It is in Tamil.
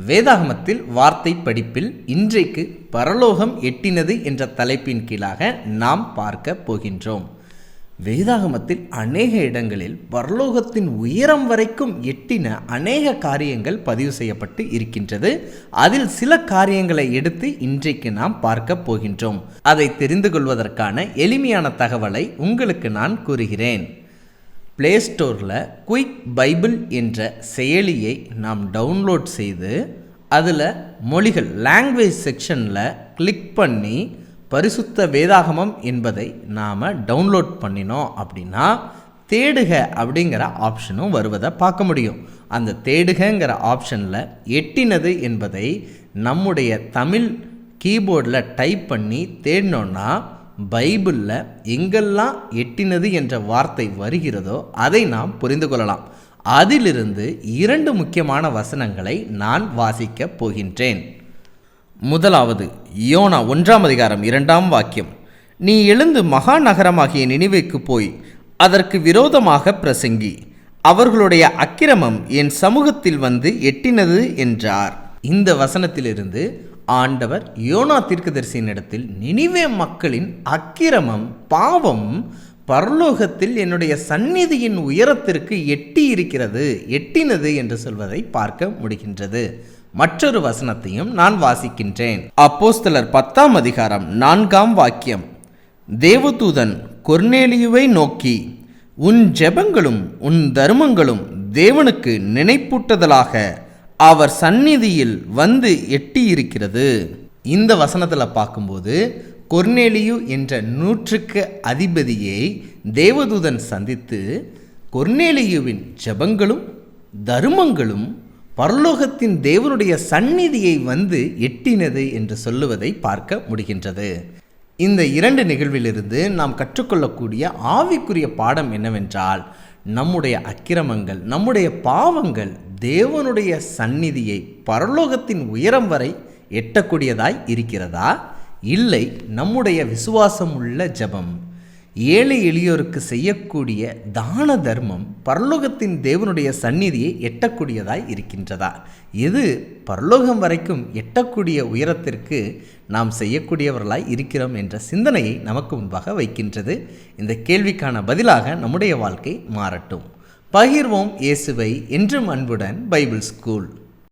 வேதாகமத்தில் வார்த்தை படிப்பில் இன்றைக்கு பரலோகம் எட்டினது என்ற தலைப்பின் கீழாக நாம் பார்க்க போகின்றோம். வேதாகமத்தில் அநேக இடங்களில் பரலோகத்தின் உயரம் வரைக்கும் எட்டின அநேக காரியங்கள் பதிவு செய்யப்பட்டு இருக்கின்றது. அதில் சில காரியங்களை எடுத்து இன்றைக்கு நாம் பார்க்க போகின்றோம். அதை தெரிந்து கொள்வதற்கான எளிமையான தகவலை உங்களுக்கு நான் கூறுகிறேன். பிளே ஸ்டோரில் குயிக் பைபிள் என்ற செயலியை நாம் டவுன்லோட் செய்து அதில் மொழிகள் லாங்குவேஜ் செக்ஷனில் கிளிக் பண்ணி பரிசுத்த வேதாகமம் என்பதை நாம் டவுன்லோட் பண்ணினோம் அப்படின்னா தேடுக அப்படிங்கிற ஆப்ஷனும் வருவதை பார்க்க முடியும். அந்த தேடுகங்கிற ஆப்ஷனில் எட்டினது என்பதை நம்முடைய தமிழ் கீபோர்டில் டைப் பண்ணி தேடினோன்னா பைபிளில் எங்கெல்லாம் எட்டினது என்ற வார்த்தை வருகிறதோ அதை நாம் புரிந்து கொள்ளலாம். அதிலிருந்து 2 முக்கியமான வசனங்களை நான் வாசிக்கப் போகின்றேன். முதலாவது யோனா 1ஆம் அதிகாரம் 2ஆம் வாக்கியம். நீ எழுந்து மகா நகரமாகிய நினிவேக்கு போய் அதற்கு விரோதமாக பிரசங்கி, அவர்களுடைய அக்கிரமம் என் சமூகத்தில் வந்து எட்டினது என்றார். இந்த வசனத்திலிருந்து ஆண்டவர் யோனா தீர்க்கதரிசியின் இடத்தில் நினிவே மக்களின் அக்கிரமம் பாவம் பரலோகத்தில் என்னுடைய சந்நிதியின் உயரத்திற்கு எட்டினது என்று சொல்வதை பார்க்க முடிகின்றது. மற்றொரு வசனத்தையும் நான் வாசிக்கின்றேன். அப்போஸ்தலர் 10ஆம் அதிகாரம் 4ஆம் வாக்கியம். தேவதூதன் கொர்நேலியுவை நோக்கி, உன் ஜெபங்களும் உன் தர்மங்களும் தேவனுக்கு நினைப்பூட்டுதலாக அவர் சந்நிதியில் வந்து எட்டியிருக்கிறது. இந்த வசனத்தில் பார்க்கும்போது கொர்நேலியு என்ற 100க்கு அதிபதியை தேவதூதன் சந்தித்து கொர்நேலியுவின் ஜெபங்களும் தர்மங்களும் பரலோகத்தின் தேவனுடைய சந்நிதியை வந்து எட்டினது என்று சொல்லுவதை பார்க்க முடிகின்றது. இந்த 2 நிகழ்விலிருந்து நாம் கற்றுக்கொள்ளக்கூடிய ஆவிக்குரிய பாடம் என்னவென்றால், நம்முடைய அக்கிரமங்கள் நம்முடைய பாவங்கள் தேவனுடைய சந்நிதியை பரலோகத்தின் உயரம் வரை எட்டக்கூடியதாய் இருக்கிறதா? இல்லை, நம்முடைய விசுவாசம் உள்ள ஜெபம், ஏழை எளியோருக்கு செய்யக்கூடிய தான தர்மம் பரலோகத்தின் தேவனுடைய சந்நிதியை எட்டக்கூடியதாய் இருக்கின்றதா? இது பரலோகம் வரைக்கும் எட்டக்கூடிய உயரத்திற்கு நாம் செய்யக்கூடியவர்களாய் இருக்கிறோம் என்ற சிந்தனையை நமக்கு முன்பாக வைக்கின்றது. இந்த கேள்விக்கான பதிலாக நம்முடைய வாழ்க்கை மாறட்டும். பகிர்வோம் இயேசுவை. என்றும் அன்புடன் பைபிள் ஸ்கூல்.